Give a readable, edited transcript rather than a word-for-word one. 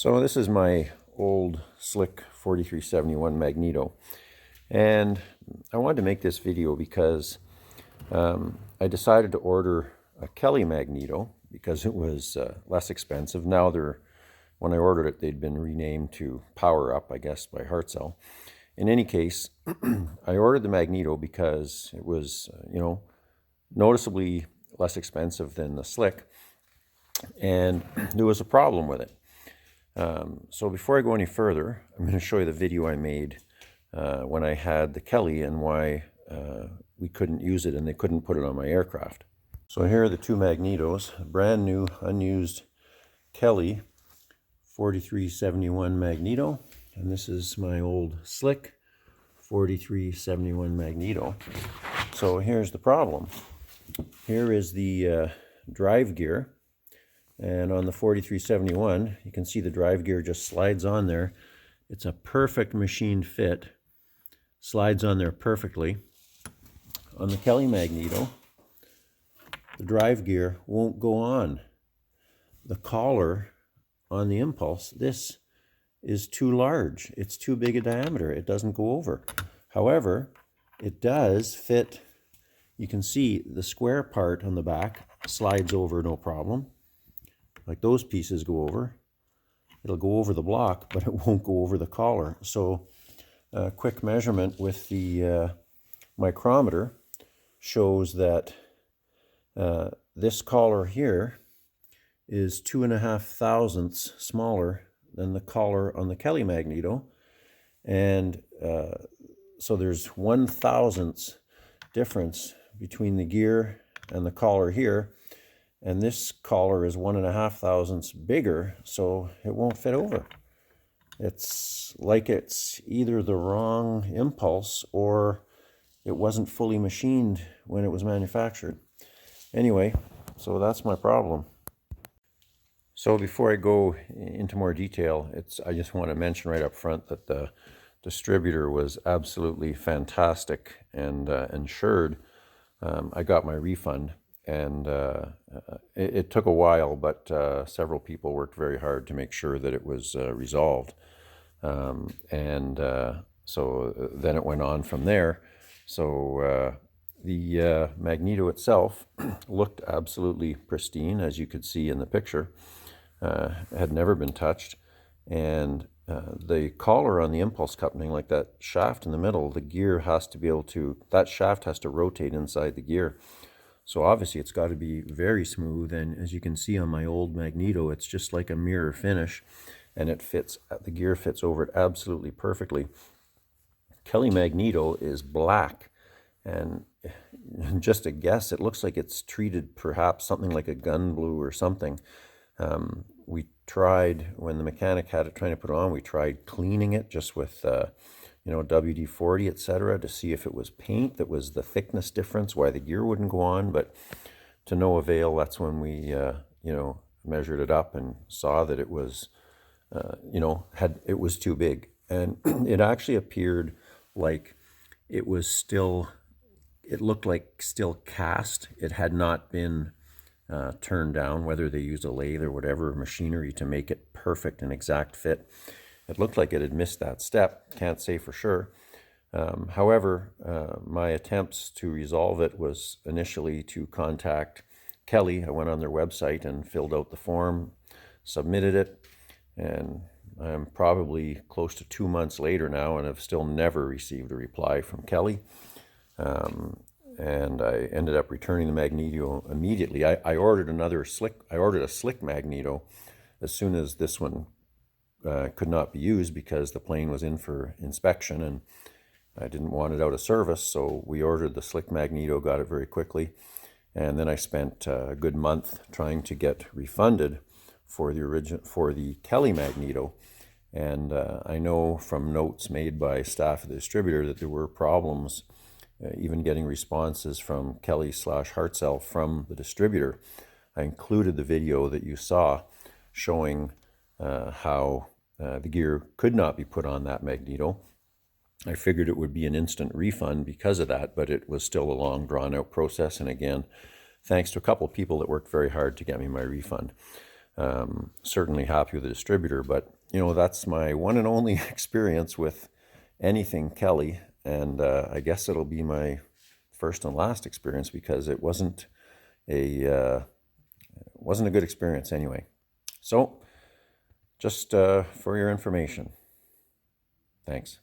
So this is my old slick 4371 Magneto, and I wanted to make this video because I decided to order a Kelly Magneto because it was less expensive. Now when I ordered it, they'd been renamed to Power Up, I guess, by Hartzell. In any case, I ordered the Magneto because it was, noticeably less expensive than the Slick, and there was a problem with it. So before I go any further, I'm going to show you the video I made when I had the Kelly and why we couldn't use it and they couldn't put it on my aircraft. So here are the two Magnetos, brand new, unused Kelly 4371 Magneto, and this is my old Slick 4371 Magneto. So here's the problem. Here is the drive gear. And on the 4371, you can see the drive gear just slides on there. It's a perfect machine fit. Slides on there perfectly. On the Kelly Magneto, the drive gear won't go on. The collar on the Impulse, this is too large. It's too big a diameter. It doesn't go over. However, it does fit. You can see the square part on the back slides over no problem. Like those pieces go over. It'll go over the block, but it won't go over the collar. So a quick measurement with the micrometer shows that this collar here is 2.5 thousandths smaller than the collar on the Kelly Magneto. And so there's 1 thousandths difference between the gear and the collar here. And this collar is 1.5 thousandths bigger, so it won't fit over. It's like it's either the wrong Impulse or it wasn't fully machined when it was manufactured. Anyway, so that's my problem. So before I go into more detail, I just want to mention right up front that the distributor was absolutely fantastic and ensured I got my refund. And it took a while, but several people worked very hard to make sure that it was resolved. So then it went on from there. So the Magneto itself looked absolutely pristine, as you could see in the picture. Had never been touched. And the collar on the Impulse coupling, like that shaft in the middle, the gear has to be able to, that shaft has to rotate inside the gear. So obviously it's got to be very smooth, and as you can see on my old Magneto, it's just like a mirror finish, and it fits, the gear fits over it absolutely perfectly. Kelly Magneto is black, and just a guess, it looks like it's treated perhaps something like a gun blue or something. We tried, when the mechanic had it trying to put it on, we tried cleaning it just with WD-40, etc., to see if it was paint that was the thickness difference, why the gear wouldn't go on, but to no avail. That's when we, measured it up and saw that it was, it was too big. And it actually appeared like it was still, it looked like still cast. It had not been turned down, whether they used a lathe or whatever machinery to make it perfect and exact fit. It looked like it had missed that step. Can't say for sure. However, my attempts to resolve it was initially to contact Kelly. I went on their website and filled out the form, submitted it, and I'm probably close to 2 months later now and have still never received a reply from Kelly. And I ended up returning the Magneto immediately. I ordered a Slick Magneto as soon as this one could not be used because the plane was in for inspection and I didn't want it out of service, so we ordered the Slick Magneto, got it very quickly, and then I spent a good month trying to get refunded for the Kelly Magneto. And I know from notes made by staff of the distributor that there were problems even getting responses from Kelly/Hartzell from the distributor. I included the video that you saw showing how the gear could not be put on that Magneto. I figured it would be an instant refund because of that, but it was still a long, drawn-out process. And again, thanks to a couple of people that worked very hard to get me my refund. Certainly happy with the distributor, but you know, that's my one and only experience with anything Kelly, and I guess it'll be my first and last experience, because it wasn't a good experience anyway. So just for your information. Thanks.